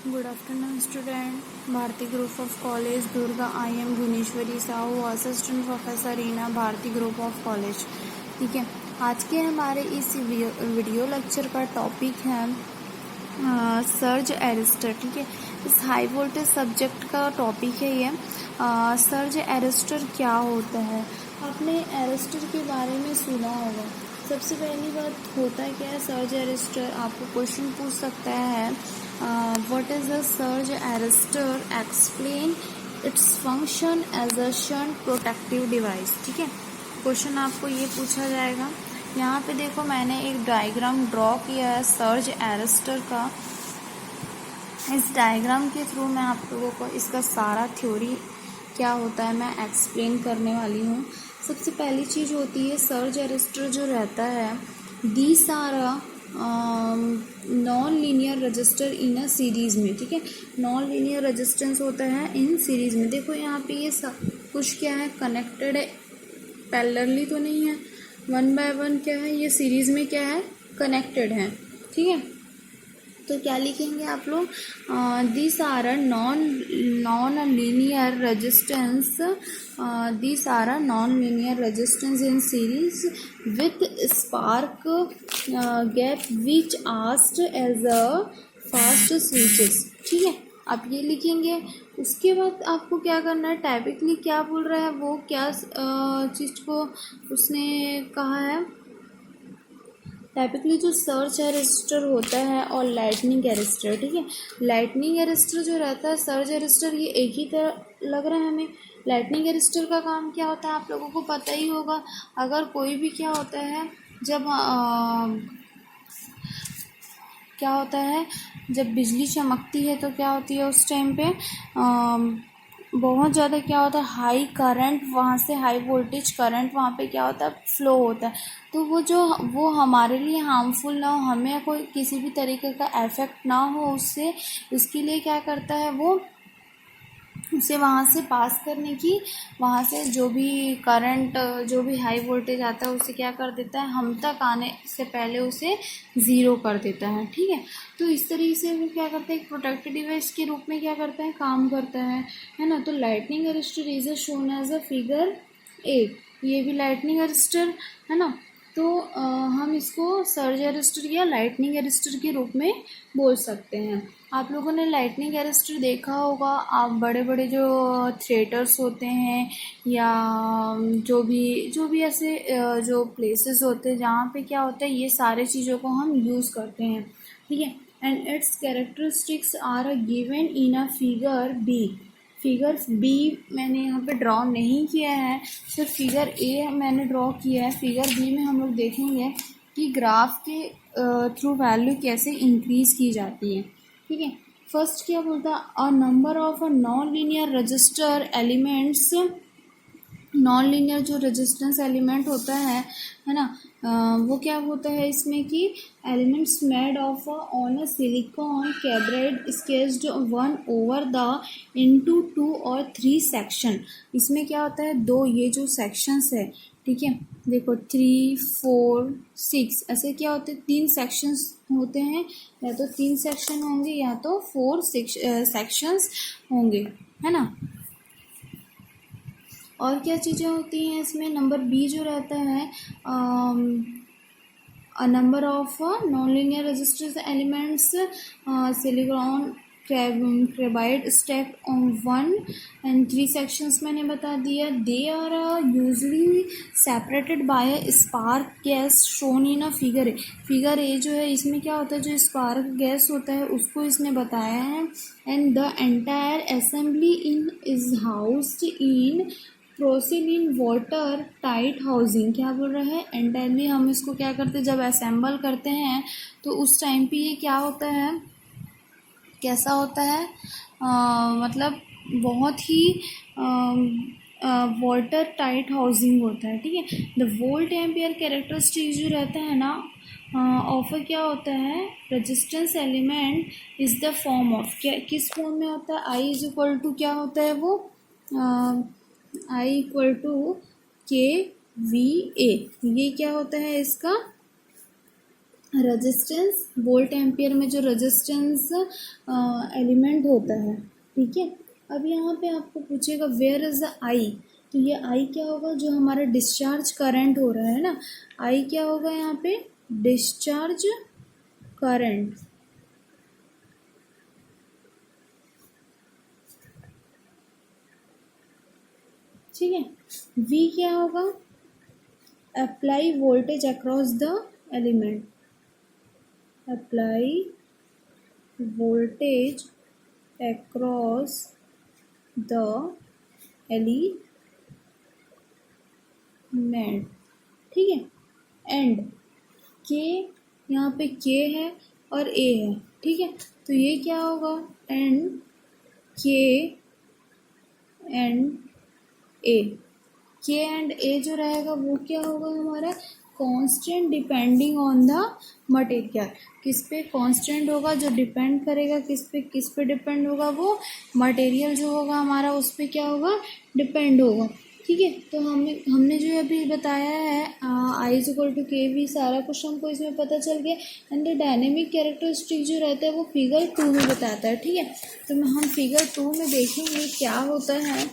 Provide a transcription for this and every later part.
Good afternoon, student. Bharti Group of College, Durga. I am Guneshwari Sahu, Assistant Professor in Bharti Group of College. ठीक है, आज के हमारे इस video lecture का टॉपिक है सर्ज एरिस्टर. ठीक है, इस हाई वोल्टेज सब्जेक्ट का टॉपिक है ये. सर्ज एरिस्टर क्या होता है? आपने एरिस्टर के बारे में सुना होगा. सबसे पहली बात होता है क्या है सर्ज एरिस्टर. आपको क्वेश्चन पूछ सकता है what is the surge arrester, explain its function as a shunt protective device. ठीक है, क्वेश्चन आपको ये पूछा जाएगा. यहाँ पे देखो मैंने एक डायग्राम ड्रॉ किया है सर्ज एरिस्टर का. इस डायग्राम के थ्रू मैं आप लोगों को इसका सारा थ्योरी क्या होता है मैं एक्सप्लेन करने वाली हूँ. सबसे पहली चीज़ होती है सर्ज एरिस्टर जो रहता है, these are non linear resistor in a series में. ठीक है, नॉन लीनियर रजिस्टेंस होता है इन सीरीज़ में. देखो यहाँ पे ये सब कुछ क्या है, कनेक्टेड है, पैरेलली तो नहीं है. वन बाय वन क्या है, ये सीरीज़ में क्या है, कनेक्टेड है. ठीक है, तो क्या लिखेंगे आप लोग, this are a non linear resistance, this are a non linear resistance in series with spark gap which आस्ट एज अ फास्ट स्विचेस. ठीक है, आप ये लिखेंगे. उसके बाद आपको क्या करना है, टाइपिकली क्या बोल रहा है वो, क्या चीज़ को उसने कहा है. टाइपिकली जो सर्ज एरिस्टर होता है और लाइटनिंग एरिस्टर. ठीक है, लाइटनिंग एरिस्टर जो रहता है, सर्ज एरिस्टर, ये एक ही तरह लग रहा है हमें. लाइटनिंग एरिस्टर का काम क्या होता है आप लोगों को पता ही होगा. अगर कोई भी क्या होता है, जब क्या होता है, जब बिजली चमकती है तो क्या होती है उस टाइम पे बहुत ज़्यादा क्या होता है, हाई करंट, वहाँ से हाई वोल्टेज करंट वहाँ पे क्या होता है, फ्लो होता है. तो वो हमारे लिए हार्मफुल ना हो, हमें कोई किसी भी तरीके का इफेक्ट ना हो उससे, उसके लिए क्या करता है वो, उसे वहाँ से पास करने की, वहाँ से जो भी करंट, जो भी हाई वोल्टेज आता है उसे क्या कर देता है, हम तक आने से पहले उसे ज़ीरो कर देता है. ठीक है, तो इस तरीके से वो क्या करता है, एक प्रोटेक्टिव डिवाइस के रूप में क्या करता है, काम करता है ना. तो lightning arrester is a shown as a figure 8. ये भी लाइटनिंग अरेस्टर है ना. तो हम इसको सर्ज अरेस्टर या लाइटनिंग अरेस्टर के रूप में बोल सकते हैं. आप लोगों ने लाइटनिंग अरेस्टर देखा होगा. आप बड़े बड़े जो थिएटर्स होते हैं या जो भी ऐसे जो प्लेसेस होते हैं जहाँ पे क्या होता है, ये सारे चीज़ों को हम यूज़ करते हैं. ठीक है, and its characteristics are given in a figure B. Figure B मैंने यहाँ पे ड्रॉ नहीं किया है, सिर्फ फिगर ए मैंने ड्रॉ किया है. फिगर बी में हम लोग देखेंगे कि ग्राफ के थ्रू वैल्यू कैसे इंक्रीज़ की जाती है. ठीक है, फर्स्ट क्या बोलता है, a number of a non linear resistor elements. Non linear जो रेजिस्टेंस एलिमेंट होता है ना, वो क्या होता है इसमें कि elements made of on a silicon carbide sketched 1/2 into 2 और 3 सेक्शन. इसमें क्या होता है, दो ये जो सेक्शंस है, ठीक है, देखो 3, 4, 6 ऐसे क्या होते हैं, 3 सेक्शंस होते हैं. या तो 3 सेक्शन होंगे या तो 4 सेक्शंस होंगे, है ना. और क्या चीज़ें होती हैं इसमें, नंबर बी जो रहता है, a number of non-linear resistance elements, silicon carbide step on 1 and 3 sections मैंने बता दिया. they are usually separated by a spark gas shown in a figure A. Figure A जो है इसमें क्या होता है, जो स्पार्क गैस होता है उसको इसने बताया है. and the entire assembly in is housed in porcelain water tight housing. क्या बोल रहा है, एंटायरली हम इसको क्या करते हैं, जब असेंबल करते हैं तो उस टाइम पे ये क्या होता है, कैसा होता है, मतलब बहुत ही वाटर टाइट हाउसिंग होता है. ठीक है, द वोल्ट एम्पियर कैरेक्टरिस्टिक जो रहता है ना ऑफर क्या होता है, resistance element is the form of, क्या किस फॉर्म में होता है, आई इज इक्वल टू क्या होता है वो, आई इक्वल टू के वी ए. ये क्या होता है इसका रेजिस्टेंस, वोल्ट एम्पियर में जो रेजिस्टेंस एलिमेंट होता है, ठीक है। अब यहाँ पे आपको पूछेगा वेयर इज द आई, तो ये आई क्या होगा, जो हमारा डिस्चार्ज करंट हो रहा है ना, आई क्या होगा यहाँ पे, डिस्चार्ज करंट, ठीक है। वी क्या होगा, apply voltage across the element, apply voltage across the element, ठीक है। एंड के, यहाँ पे के है और ए है, ठीक है, तो ये क्या होगा, एंड के एंड ए, के एंड ए जो रहेगा वो क्या होगा हमारा, constant depending on the material, किस पे कांस्टेंट होगा, जो डिपेंड करेगा किस पे डिपेंड होगा, वो मटेरियल जो होगा हमारा उस पे क्या होगा, डिपेंड होगा, ठीक है। तो हमने जो अभी बताया है आई इज इक्वल टू के वी, सारा कुछ हमको इसमें पता चल गया। एंड द डायनेमिक कैरेक्टरिस्टिक जो रहता है वो फिगर 2 में बताता है, ठीक है। तो हम फिगर 2 में देखेंगे क्या होता है।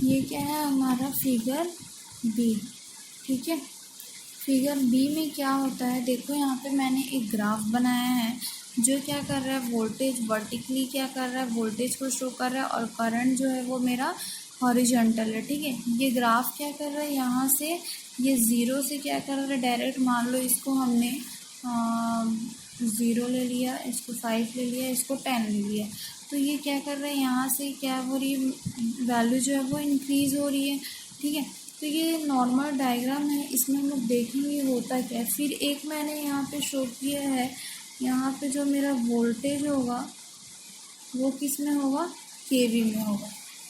ये क्या है हमारा फिगर बी, ठीक है। फिगर बी में क्या होता है, देखो यहाँ पे मैंने एक ग्राफ बनाया है जो क्या कर रहा है, वोल्टेज वर्टिकली क्या कर रहा है, वोल्टेज को शो कर रहा है, और करंट जो है वो मेरा हॉरिजॉन्टल है, ठीक है। ये ग्राफ क्या कर रहा है, यहाँ से ये ज़ीरो से क्या कर रहा है, डायरेक्ट मान लो इसको हमने 0 ले लिया, इसको 5 ले लिया, इसको 10 ले लिया, तो ये क्या कर रहा है, यहाँ से क्या हो रही है, वैल्यू जो है वो इंक्रीज़ हो रही है, ठीक है। तो ये नॉर्मल डायग्राम है, इसमें हम लोग देखेंगे होता क्या है। फिर एक मैंने यहाँ पे शो किया है, यहाँ पे जो मेरा वोल्टेज होगा वो किस में होगा, केवी में होगा,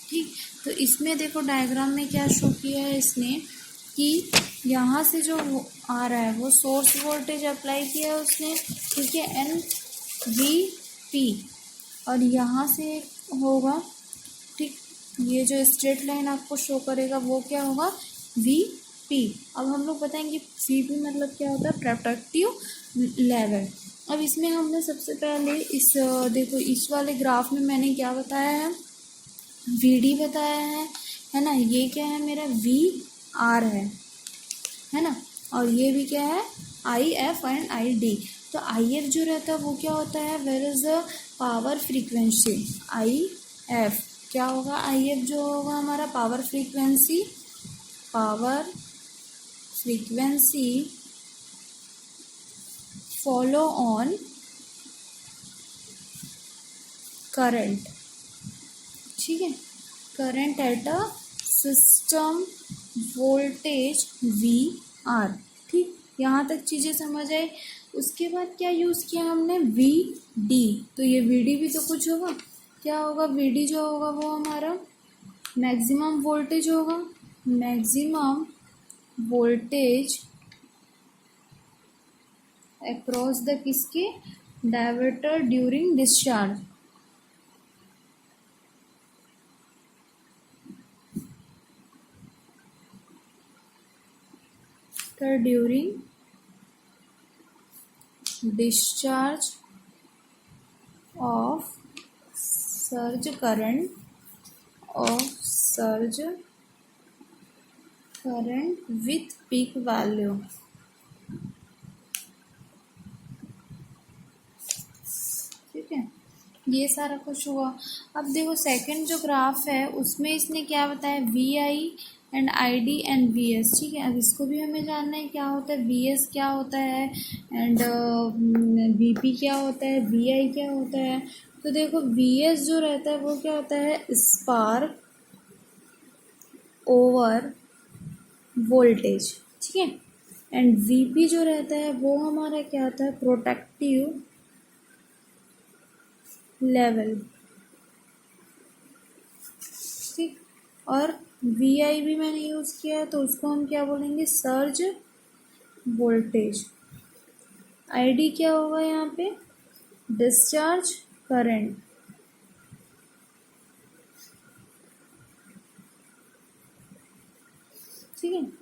ठीक। तो इसमें देखो डायग्राम में क्या शो किया है इसने, कि यहाँ से जो आ रहा है वो सोर्स वोल्टेज अप्लाई किया है उसने, ठीक है, एन वी पी, और यहाँ से होगा, ठीक, ये जो स्ट्रेट लाइन आपको शो करेगा वो क्या होगा, वी पी। अब हम लोग बताएंगे वी पी मतलब क्या होता है, प्रोटेक्टिव लेवल। अब इसमें हमने सबसे पहले देखो इस वाले ग्राफ में मैंने क्या बताया है, वी डी बताया है ना, ये क्या है मेरा वी आर है ना, और ये भी क्या है I F and I D. तो आई एफ जो रहता है वो क्या होता है, where is the power frequency, I F क्या होगा, आई एफ जो होगा हमारा power frequency follow on current, ठीक है, current at a system voltage V R, ठीक। यहाँ तक चीज़ें समझ आई। उसके बाद क्या यूज़ किया हमने, वी डी, तो ये वी डी भी तो कुछ होगा, क्या होगा, वी डी जो होगा वो हमारा मैक्सिमम वोल्टेज होगा, मैक्सिमम वोल्टेज अक्रॉस द किसके, diverter during discharge, during discharge of surge current with peak value, ठीक है। ये सारा कुछ हुआ। अब देखो सेकंड जो ग्राफ है उसमें इसने क्या बताया, V I and I D and V S, ठीक है। अब इसको भी हमें जानना है क्या होता है, वी एस क्या होता है एंड वी पी क्या होता है, वी आई क्या होता है। तो देखो वी एस जो रहता है वो क्या होता है, स्पार्क ओवर वोल्टेज, ठीक है। एंड वी पी जो रहता है वो हमारा क्या होता है, प्रोटेक्टिव लेवल, ठीक। और वी आई भी मैंने यूज़ किया है तो उसको हम क्या बोलेंगे, सर्ज वोल्टेज। आई डी क्या होगा यहाँ पे, डिस्चार्ज करंट, ठीक है।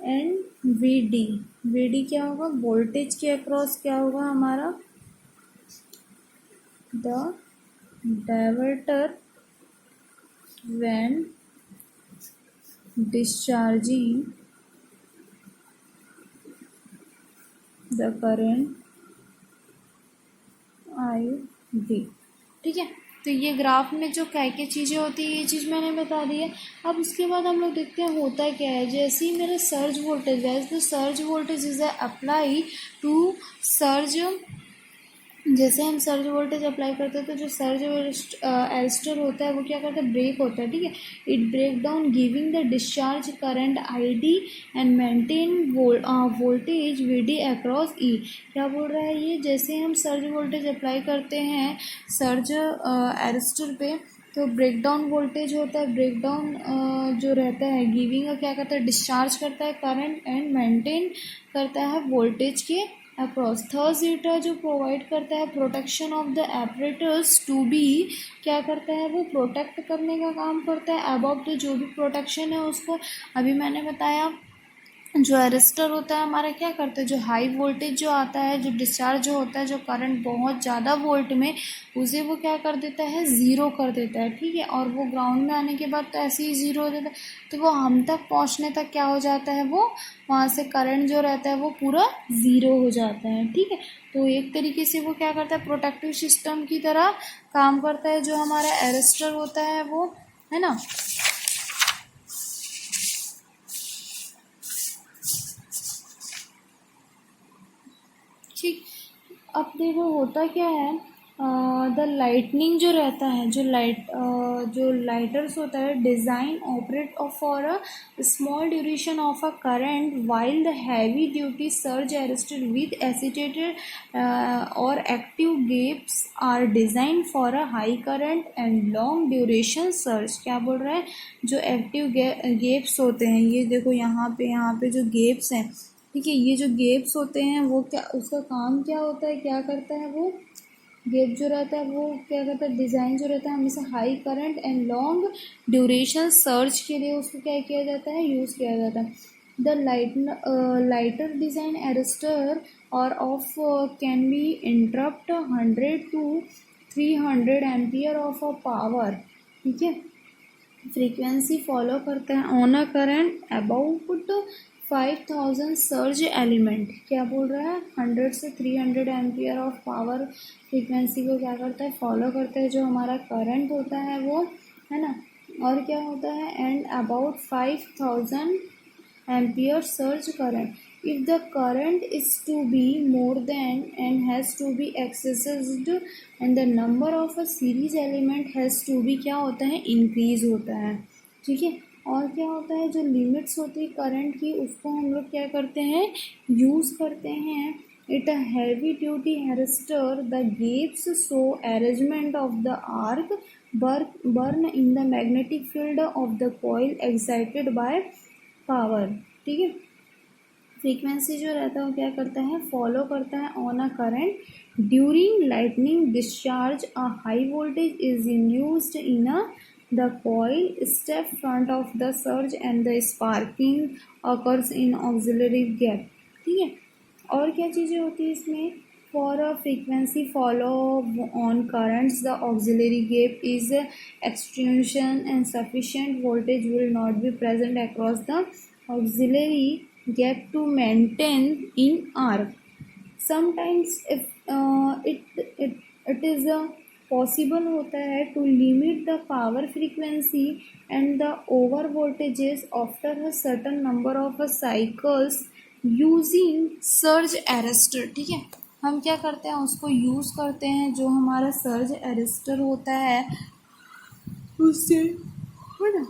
एंड वी डी क्या होगा, वोल्टेज के अक्रॉस क्या होगा हमारा, the diverter when discharging the current I V. ठीक है, तो ये ग्राफ में जो क्या क्या चीज़ें होती है ये चीज़ मैंने बता दी है। अब उसके बाद हम लोग देखते हैं होता क्या है। जैसे ही मेरा सर्ज वोल्टेज है, तो surge voltage is apply to surge, जैसे हम सर्ज वोल्टेज अप्लाई करते हैं तो जो सर्ज एरिस्टर होता है वो क्या करता है, ब्रेक होता है। ठीक है, it break down giving the discharge current I D and maintain voltage V D across E. क्या बोल रहा है ये, जैसे हम सर्ज वोल्टेज अप्लाई करते हैं सर्ज एरिस्टर पे तो ब्रेक डाउन वोल्टेज होता है, ब्रेक डाउन जो रहता है गिविंग का क्या करता है, डिस्चार्ज करता है करंट एंड मेंटेन करता है वोल्टेज के अक्रॉस। थर्ड ईटा जो प्रोवाइड करता है protection of the apparatus to be, क्या करता है वो प्रोटेक्ट करने का काम करता है अबव, तो जो भी प्रोटेक्शन है उसको, अभी मैंने बताया जो एरिस्टर होता है हमारा क्या करता है, जो हाई वोल्टेज जो आता है, जो डिस्चार्ज जो होता है, जो करंट बहुत ज़्यादा वोल्ट में, उसे वो क्या कर देता है, ज़ीरो कर देता है। ठीक है, और वो ग्राउंड में आने के बाद तो ऐसे ही ज़ीरो हो जाता है, तो वो हम तक पहुंचने तक क्या हो जाता है, वो वहाँ से करंट जो रहता है वो पूरा ज़ीरो हो जाता है। ठीक है, तो एक तरीके से वो क्या करता है, प्रोटेक्टिव सिस्टम की तरह काम करता है जो हमारा एरिस्टर होता है वो, है ना। ठीक, अब देखो होता क्या है, द लाइटनिंग जो रहता है, जो लाइटर्स होता है design operate for a small duration of a current while the heavy duty surge arrester with assisted और active gaps are designed for a high current and long duration surge. क्या बोल रहा है, जो एक्टिव गेप्स होते हैं, ये देखो यहाँ पे जो गेप्स हैं, ठीक है, ये जो गेप्स होते हैं वो क्या, उसका काम क्या होता है, क्या करता है वो गेप जो रहता है वो क्या करता है, डिज़ाइन जो रहता है हमेशा high current and long duration search के लिए उसको क्या किया जाता है, यूज़ किया जाता है। द लाइटर डिज़ाइन एरिस्टर और of can be interrupt 100 to 300 ampere of a power. ठीक है, फ्रीक्वेंसी फॉलो करता है on a current about 5000 surge element. क्या बोल रहा है, 100 से 300 एम्पियर ऑफ पावर फ्रीक्वेंसी को क्या करता है, फॉलो करता है जो हमारा करंट होता है वो, है ना। और क्या होता है, and about 5000 ampere surge current. if the current is to be more than and has to be accessed and the number of a series element has to be क्या होता है, इंक्रीज होता है। ठीक है, और क्या होता है, जो लिमिट्स होती है करंट की उसको हम लोग क्या करते हैं, यूज़ करते हैं। It a heavy duty arrester the gaps so arrangement of the arc burn in the magnetic field of the coil excited by power. ठीक है, फ्रीक्वेंसी जो रहता है वो क्या करता है, फॉलो करता है on a current during lightning discharge. A high voltage is induced in a the coil step front of the surge and the sparking occurs in auxiliary gap. ठीक है, और क्या चीज़ें होती है इसमें, for a frequency follow on currents the auxiliary gap is extension and sufficient voltage will not be present across the auxiliary gap to maintain in arc. Sometimes if it is possible होता है to limit the power frequency and the over voltages after a certain number of cycles using surge arrestor। ठीक है, हम क्या करते हैं, उसको use करते हैं जो हमारा सर्ज एरिस्टर होता है उससे, है ना।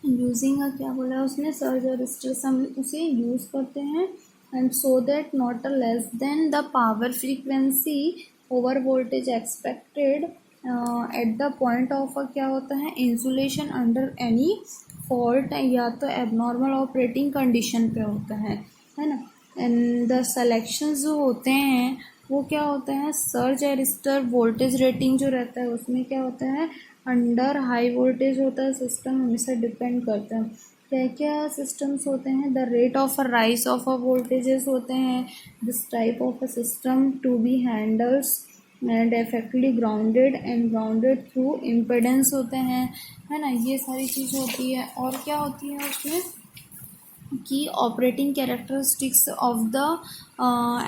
यूजिंग का क्या बोला है उसने, सर्ज एरिस्टर हम उसे यूज़ करते हैं and so that not less than the power frequency over voltage expected at the point of क्या होता है, इंसुलेशन अंडर एनी फॉल्ट, या तो एबनॉर्मल ऑपरेटिंग कंडीशन पे होता है ना। एंड द सेलेक्शंस जो होते हैं वो क्या होता है, सर्ज एरिस्टर वोल्टेज रेटिंग जो रहता है उसमें क्या होता है, अंडर हाई वोल्टेज होता है सिस्टम हमेशा डिपेंड करता है। क्या क्या सिस्टम्स होते हैं? The rate of a rise of a voltages होते हैं, this type of a system to be handles and effectively grounded and grounded through impedance होते हैं, है ना, ये सारी चीज़ होती है। और क्या होती है उसमें कि operating characteristics of the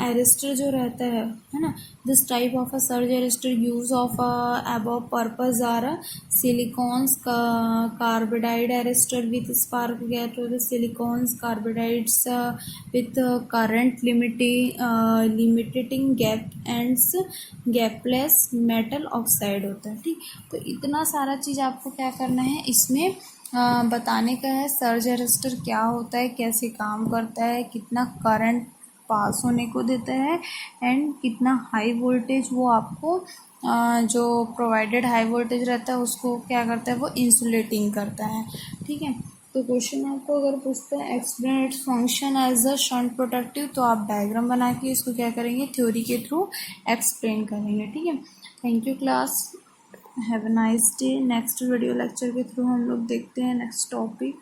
arrester जो रहता है ना, this type of a surge arrester use of above purpose are silicons carbide arrester with spark gap, तो the silicons carbides with current limiting gap ends gapless metal oxide होता है। ठीक, तो इतना सारा चीज़ आपको क्या करना है इसमें बताने का है। सर्ज अरेस्टर क्या होता है, कैसे काम करता है, कितना करंट पास होने को देता है एंड कितना हाई वोल्टेज वो आपको जो प्रोवाइडेड हाई वोल्टेज रहता है उसको क्या करता है, वो इंसुलेटिंग करता है। ठीक है, तो क्वेश्चन आपको अगर पूछता है explain its function as a shunt protective, तो आप डायग्राम बना के इसको क्या करेंगे, थ्योरी के थ्रू एक्सप्लेन करेंगे। ठीक है, thank you class, have a nice day. Next video lecture के थ्रू हम लोग देखते हैं नेक्स्ट टॉपिक।